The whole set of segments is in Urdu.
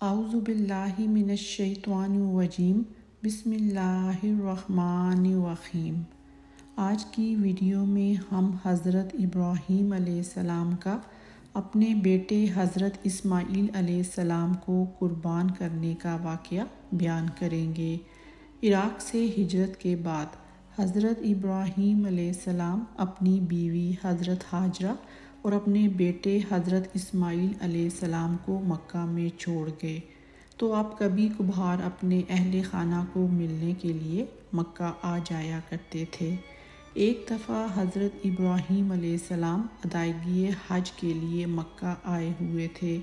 اعوذ باللہ من الشیطان الرجیم بسم اللہ الرحمن الرحیم۔ آج کی ویڈیو میں ہم حضرت ابراہیم علیہ السلام کا اپنے بیٹے حضرت اسماعیل علیہ السلام کو قربان کرنے کا واقعہ بیان کریں گے۔ عراق سے ہجرت کے بعد حضرت ابراہیم علیہ السلام اپنی بیوی حضرت ہاجرہ اور اپنے بیٹے حضرت اسماعیل علیہ السلام کو مکہ میں چھوڑ گئے، تو آپ کبھی کبھار اپنے اہل خانہ کو ملنے کے لیے مکہ آ جایا کرتے تھے۔ ایک دفعہ حضرت ابراہیم علیہ السلام ادائیگی حج کے لیے مکہ آئے ہوئے تھے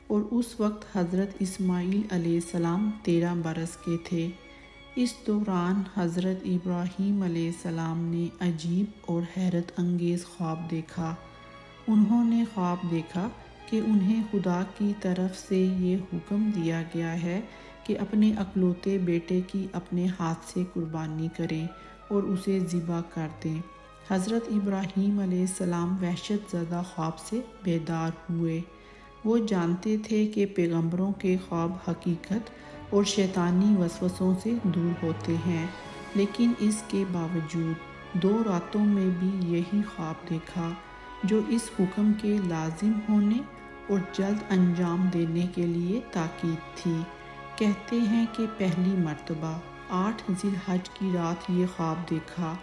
اور اس وقت حضرت اسماعیل علیہ السلام 13 برس کے تھے۔ اس دوران حضرت ابراہیم علیہ السلام نے عجیب اور حیرت انگیز خواب دیکھا۔ انہوں نے خواب دیکھا کہ انہیں خدا کی طرف سے یہ حکم دیا گیا ہے کہ اپنے اکلوتے بیٹے کی اپنے ہاتھ سے قربانی کریں اور اسے ذبح کر دیں۔ حضرت ابراہیم علیہ السلام وحشت زدہ خواب سے بیدار ہوئے۔ وہ جانتے تھے کہ پیغمبروں کے خواب حقیقت اور شیطانی وسوسوں سے دور ہوتے ہیں، لیکن اس کے باوجود 2 راتوں میں بھی یہی خواب دیکھا، جو اس حکم کے لازم ہونے اور جلد انجام دینے کے لیے تاکید تھی۔ کہتے ہیں کہ پہلی مرتبہ 8 ذی الحج کی رات یہ خواب دیکھا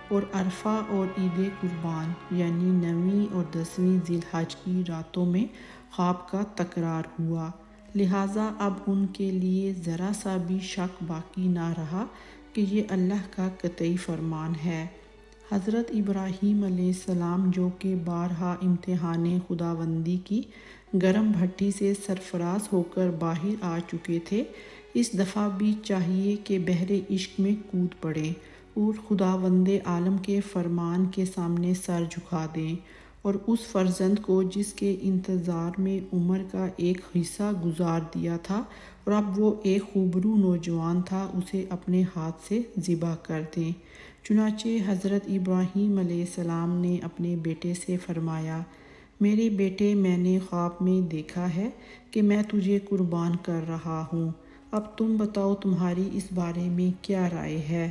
اور عرفہ اور عید قربان یعنی 9ویں اور 10ویں ذی الحج کی راتوں میں خواب کا تکرار ہوا، لہٰذا اب ان کے لیے ذرا سا بھی شک باقی نہ رہا کہ یہ اللہ کا قطعی فرمان ہے۔ حضرت ابراہیم علیہ السلام جو کہ بارہا امتحان خداوندی کی گرم بھٹی سے سرفراز ہو کر باہر آ چکے تھے، اس دفعہ بھی چاہیے کہ بحر عشق میں کود پڑیں اور خداوند عالم کے فرمان کے سامنے سر جھکا دیں، اور اس فرزند کو جس کے انتظار میں عمر کا ایک حصہ گزار دیا تھا اور اب وہ ایک خوبرو نوجوان تھا، اسے اپنے ہاتھ سے ذبح کر دیں۔ چنانچہ حضرت ابراہیم علیہ السلام نے اپنے بیٹے سے فرمایا، میرے بیٹے، میں نے خواب میں دیکھا ہے کہ میں تجھے قربان کر رہا ہوں، اب تم بتاؤ تمہاری اس بارے میں کیا رائے ہے؟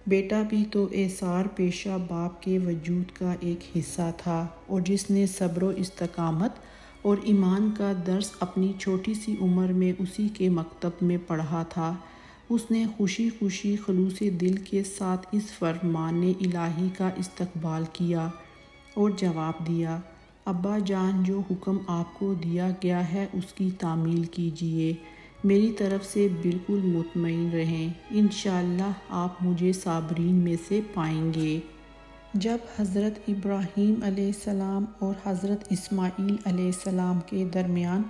بیٹا بھی تو ایثار پیشہ باپ کے وجود کا ایک حصہ تھا، اور جس نے صبر و استقامت اور ایمان کا درس اپنی چھوٹی سی عمر میں اسی کے مکتب میں پڑھا تھا۔ اس نے خوشی خوشی خلوص دل کے ساتھ اس فرمان الہی کا استقبال کیا اور جواب دیا، ابا جان، جو حکم آپ کو دیا گیا ہے اس کی تعمیل کیجیے، میری طرف سے بالکل مطمئن رہیں، انشاءاللہ آپ مجھے صابرین میں سے پائیں گے۔ جب حضرت ابراہیم علیہ السلام اور حضرت اسماعیل علیہ السلام کے درمیان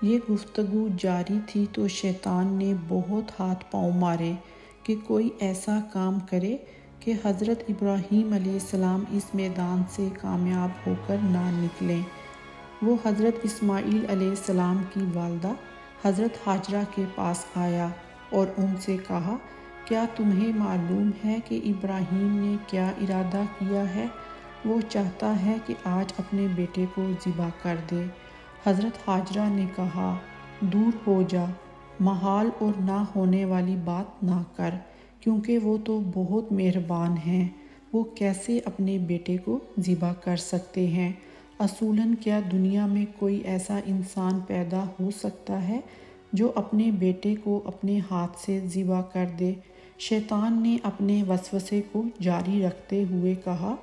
یہ گفتگو جاری تھی تو شیطان نے بہت ہاتھ پاؤں مارے کہ کوئی ایسا کام کرے کہ حضرت ابراہیم علیہ السلام اس میدان سے کامیاب ہو کر نہ نکلیں۔ وہ حضرت اسماعیل علیہ السلام کی والدہ حضرت ہاجرہ کے پاس آیا اور ان سے کہا، کیا تمہیں معلوم ہے کہ ابراہیم نے کیا ارادہ کیا ہے؟ وہ چاہتا ہے کہ آج اپنے بیٹے کو ذبح کر دے۔ حضرت ہاجرہ نے کہا، دور ہو جا، محال اور نہ ہونے والی بات نہ کر، کیونکہ وہ تو بہت مہربان ہیں، وہ کیسے اپنے بیٹے کو ذبح کر سکتے ہیں؟ اصولاً کیا دنیا میں کوئی ایسا انسان پیدا ہو سکتا ہے جو اپنے بیٹے کو اپنے ہاتھ سے ذبح کر دے؟ شیطان نے اپنے وسوسے کو جاری رکھتے ہوئے کہا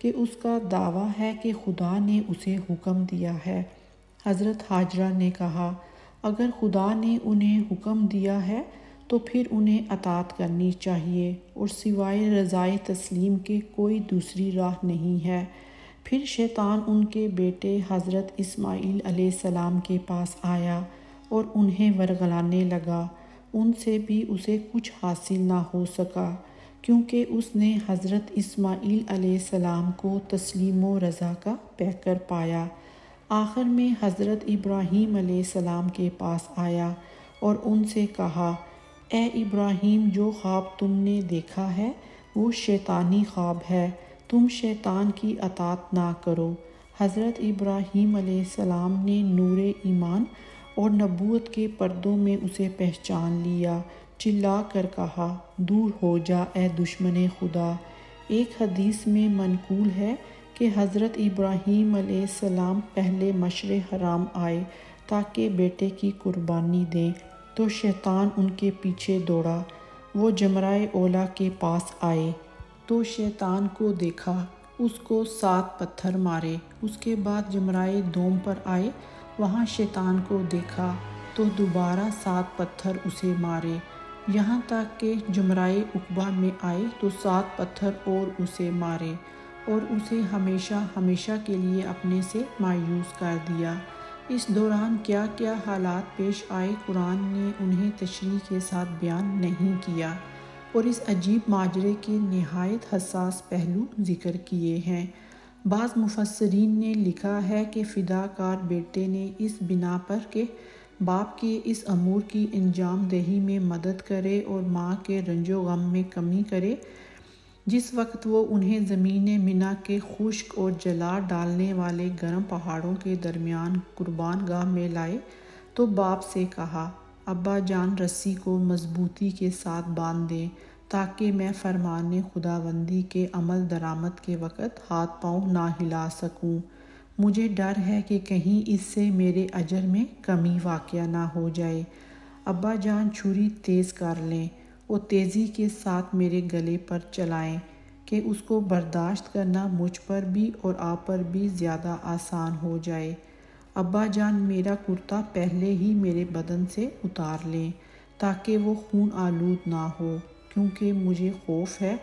کہ اس کا دعویٰ ہے کہ خدا نے اسے حکم دیا ہے۔ حضرت ہاجرہ نے کہا، اگر خدا نے انہیں حکم دیا ہے تو پھر انہیں اطاعت کرنی چاہیے، اور سوائے رضائے تسلیم کے کوئی دوسری راہ نہیں ہے۔ پھر شیطان ان کے بیٹے حضرت اسماعیل علیہ السلام کے پاس آیا اور انہیں ورغلانے لگا۔ ان سے بھی اسے کچھ حاصل نہ ہو سکا، کیونکہ اس نے حضرت اسماعیل علیہ السلام کو تسلیم و رضا کا پیکر پایا۔ آخر میں حضرت ابراہیم علیہ السلام کے پاس آیا اور ان سے کہا، اے ابراہیم، جو خواب تم نے دیکھا ہے وہ شیطانی خواب ہے، تم شیطان کی اطاعت نہ کرو۔ حضرت ابراہیم علیہ السلام نے نور ایمان اور نبوت کے پردوں میں اسے پہچان لیا، چلا کر کہا، دور ہو جا اے دشمن خدا۔ ایک حدیث میں منقول ہے کہ حضرت ابراہیم علیہ السلام پہلے مشعر حرام آئے تاکہ بیٹے کی قربانی دیں، تو شیطان ان کے پیچھے دوڑا۔ وہ جمرۂ اولا کے پاس آئے تو شیطان کو دیکھا، اس کو 7 پتھر مارے۔ اس کے بعد جمرۂ دوم پر آئے، وہاں شیطان کو دیکھا تو دوبارہ 7 پتھر اسے مارے، یہاں تک کہ جمرۂ عقبہ میں آئے تو 7 پتھر اور اسے مارے اور اسے ہمیشہ ہمیشہ کے لیے اپنے سے مایوس کر دیا۔ اس دوران کیا کیا حالات پیش آئے، قرآن نے انہیں تشریح کے ساتھ بیان نہیں کیا، اور اس عجیب ماجرے کے نہایت حساس پہلو ذکر کیے ہیں۔ بعض مفسرین نے لکھا ہے کہ فداکار بیٹے نے اس بنا پر کہ باپ کے اس امور کی انجام دہی میں مدد کرے اور ماں کے رنج و غم میں کمی کرے، جس وقت وہ انہیں زمین منی کے خشک اور جلا ڈالنے والے گرم پہاڑوں کے درمیان قربان گاہ میں لائے، تو باپ سے کہا، ابا جان رسی کو مضبوطی کے ساتھ باندھ دیں تاکہ میں فرمان خداوندی کے عمل درآمد کے وقت ہاتھ پاؤں نہ ہلا سکوں، مجھے ڈر ہے کہ کہیں اس سے میرے اجر میں کمی واقع نہ ہو جائے۔ ابا جان چھری تیز کر لیں اور تیزی کے ساتھ میرے گلے پر چلائیں کہ اس کو برداشت کرنا مجھ پر بھی اور آپ پر بھی زیادہ آسان ہو جائے۔ ابا جان میرا کرتا پہلے ہی میرے بدن سے اتار لیں تاکہ وہ خون آلود نہ ہو، کیونکہ مجھے خوف ہے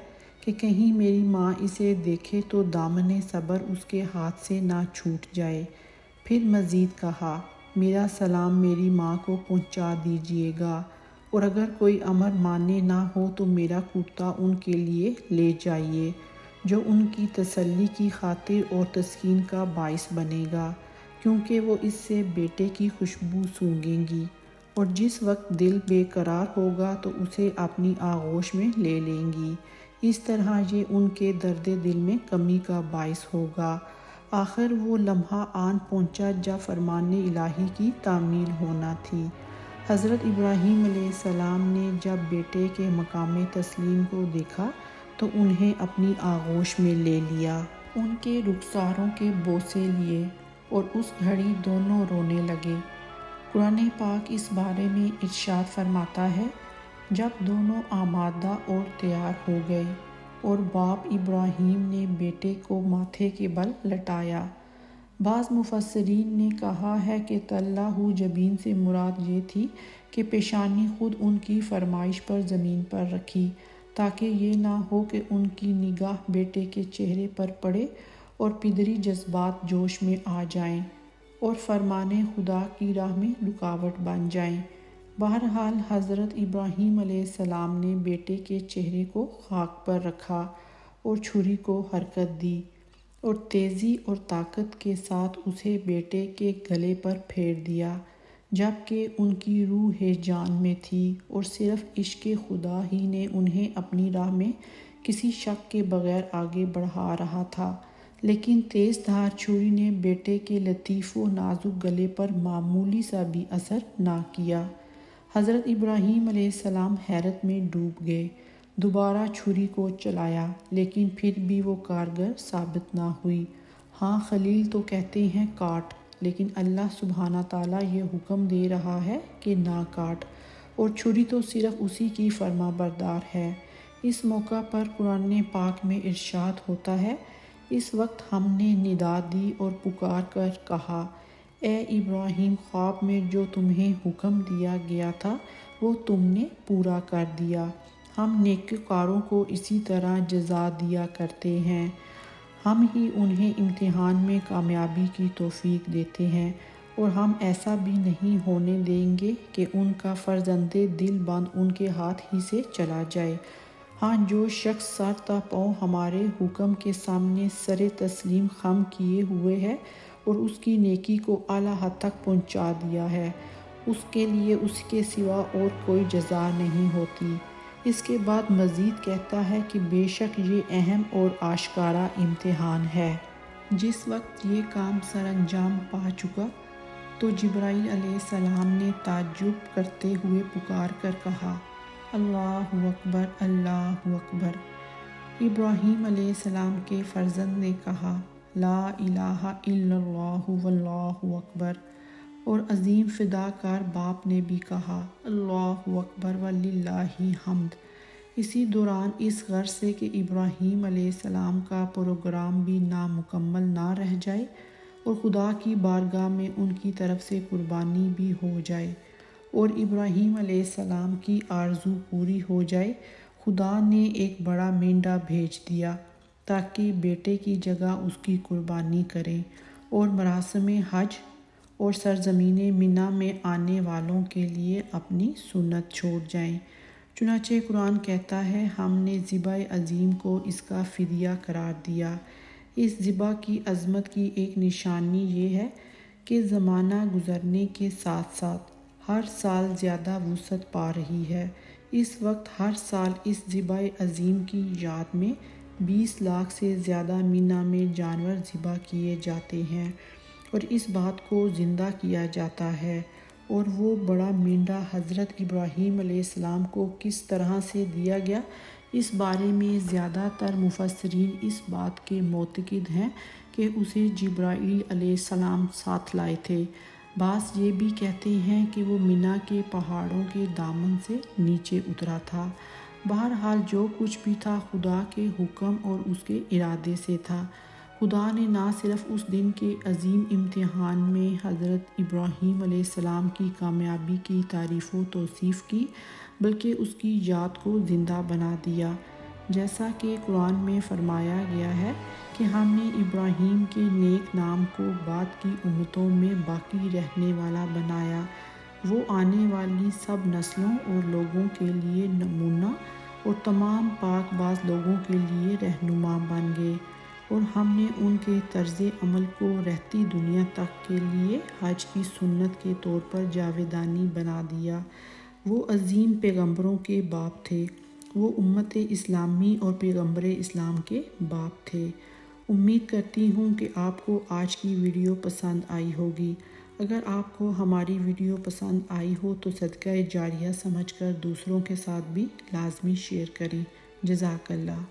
کہ کہیں میری ماں اسے دیکھے تو دامن صبر اس کے ہاتھ سے نہ چھوٹ جائے۔ پھر مزید کہا، میرا سلام میری ماں کو پہنچا دیجیے گا، اور اگر کوئی امر ماننے نہ ہو تو میرا کرتا ان کے لیے لے جائیے، جو ان کی تسلی کی خاطر اور تسکین کا باعث بنے گا، کیونکہ وہ اس سے بیٹے کی خوشبو سونگھیں گی، اور جس وقت دل بے قرار ہوگا تو اسے اپنی آغوش میں لے لیں گی، اس طرح یہ ان کے درد دل میں کمی کا باعث ہوگا۔ آخر وہ لمحہ آن پہنچا جب فرمان الہی کی تعمیل ہونا تھی۔ حضرت ابراہیم علیہ السلام نے جب بیٹے کے مقام تسلیم کو دیکھا تو انہیں اپنی آغوش میں لے لیا، ان کے رخساروں کے بوسے لیے، اور اس گھڑی دونوں رونے لگے۔ قرآن پاک اس بارے میں ارشاد فرماتا ہے، جب دونوں آمادہ اور تیار ہو گئے اور باپ ابراہیم نے بیٹے کو ماتھے کے بل لٹایا۔ بعض مفسرین نے کہا ہے کہ طلّہ جبین سے مراد یہ تھی کہ پیشانی خود ان کی فرمائش پر زمین پر رکھی، تاکہ یہ نہ ہو کہ ان کی نگاہ بیٹے کے چہرے پر پڑے اور پدری جذبات جوش میں آ جائیں اور فرمان خدا کی راہ میں رکاوٹ بن جائیں۔ بہرحال حضرت ابراہیم علیہ السلام نے بیٹے کے چہرے کو خاک پر رکھا اور چھری کو حرکت دی اور تیزی اور طاقت کے ساتھ اسے بیٹے کے گلے پر پھیر دیا، جبکہ ان کی روح جان میں تھی اور صرف عشق خدا ہی نے انہیں اپنی راہ میں کسی شک کے بغیر آگے بڑھا رہا تھا، لیکن تیز دھار چھری نے بیٹے کے لطیف و نازک گلے پر معمولی سا بھی اثر نہ کیا۔ حضرت ابراہیم علیہ السلام حیرت میں ڈوب گئے، دوبارہ چھری کو چلایا، لیکن پھر بھی وہ کارگر ثابت نہ ہوئی۔ ہاں خلیل تو کہتے ہیں کاٹ، لیکن اللہ سبحانہ تعالیٰ یہ حکم دے رہا ہے کہ نہ کاٹ، اور چھری تو صرف اسی کی فرما بردار ہے۔ اس موقع پر قرآن پاک میں ارشاد ہوتا ہے، اس وقت ہم نے ندا دی اور پکار کر کہا، اے ابراہیم، خواب میں جو تمہیں حکم دیا گیا تھا وہ تم نے پورا کر دیا۔ ہم نیکوکاروں کو اسی طرح جزا دیا کرتے ہیں، ہم ہی انہیں امتحان میں کامیابی کی توفیق دیتے ہیں، اور ہم ایسا بھی نہیں ہونے دیں گے کہ ان کا فرزند دل بند ان کے ہاتھ ہی سے چلا جائے۔ ہاں جو شخص سر تا پاؤں ہمارے حکم کے سامنے سر تسلیم خم کیے ہوئے ہے اور اس کی نیکی کو اعلیٰ حد تک پہنچا دیا ہے، اس کے لیے اس کے سوا اور کوئی جزا نہیں ہوتی۔ اس کے بعد مزید کہتا ہے کہ بے شک یہ اہم اور آشکارا امتحان ہے۔ جس وقت یہ کام سر انجام پا چکا تو جبرائیل علیہ السلام نے تعجب کرتے ہوئے پکار کر کہا، اللہ اکبر، اللہ اکبر۔ ابراہیم علیہ السلام کے فرزند نے کہا، لا الہ الا اللہ واللہ اکبر۔ اور عظیم فداکار باپ نے بھی کہا، اللہ اکبر وللہ حمد۔ اسی دوران اس غرض سے کہ ابراہیم علیہ السلام کا پروگرام بھی نامکمل نہ رہ جائے اور خدا کی بارگاہ میں ان کی طرف سے قربانی بھی ہو جائے اور ابراہیم علیہ السلام کی آرزو پوری ہو جائے، خدا نے ایک بڑا مینڈا بھیج دیا تاکہ بیٹے کی جگہ اس کی قربانی کریں اور مراسم حج اور سرزمین منی میں آنے والوں کے لیے اپنی سنت چھوڑ جائیں۔ چنانچہ قرآن کہتا ہے، ہم نے ذبح عظیم کو اس کا فدیہ قرار دیا۔ اس ذبح کی عظمت کی ایک نشانی یہ ہے کہ زمانہ گزرنے کے ساتھ ساتھ ہر سال زیادہ وسعت پا رہی ہے۔ اس وقت ہر سال اس ذبح عظیم کی یاد میں 20 لاکھ سے زیادہ منی میں جانور ذبح کیے جاتے ہیں اور اس بات کو زندہ کیا جاتا ہے۔ اور وہ بڑا مینڈا حضرت ابراہیم علیہ السلام کو کس طرح سے دیا گیا، اس بارے میں زیادہ تر مفسرین اس بات کے معتقد ہیں کہ اسے جبرائیل علیہ السلام ساتھ لائے تھے۔ بعض یہ بھی کہتے ہیں کہ وہ منی کے پہاڑوں کے دامن سے نیچے اترا تھا۔ بہرحال جو کچھ بھی تھا خدا کے حکم اور اس کے ارادے سے تھا۔ خدا نے نہ صرف اس دن کے عظیم امتحان میں حضرت ابراہیم علیہ السلام کی کامیابی کی تعریف و توصیف کی، بلکہ اس کی یاد کو زندہ بنا دیا، جیسا کہ قرآن میں فرمایا گیا ہے کہ ہم نے ابراہیم کے نیک نام کو بعد کی امتوں میں باقی رہنے والا بنایا۔ وہ آنے والی سب نسلوں اور لوگوں کے لیے نمونہ اور تمام پاک باز لوگوں کے لیے رہنما بن گئے، اور ہم نے ان کے طرز عمل کو رہتی دنیا تک کے لیے حج کی سنت کے طور پر جاویدانی بنا دیا۔ وہ عظیم پیغمبروں کے باپ تھے، وہ امت اسلامی اور پیغمبر اسلام کے باپ تھے۔ امید کرتی ہوں کہ آپ کو آج کی ویڈیو پسند آئی ہوگی۔ اگر آپ کو ہماری ویڈیو پسند آئی ہو تو صدقہ جاریہ سمجھ کر دوسروں کے ساتھ بھی لازمی شیئر کریں۔ جزاک اللہ۔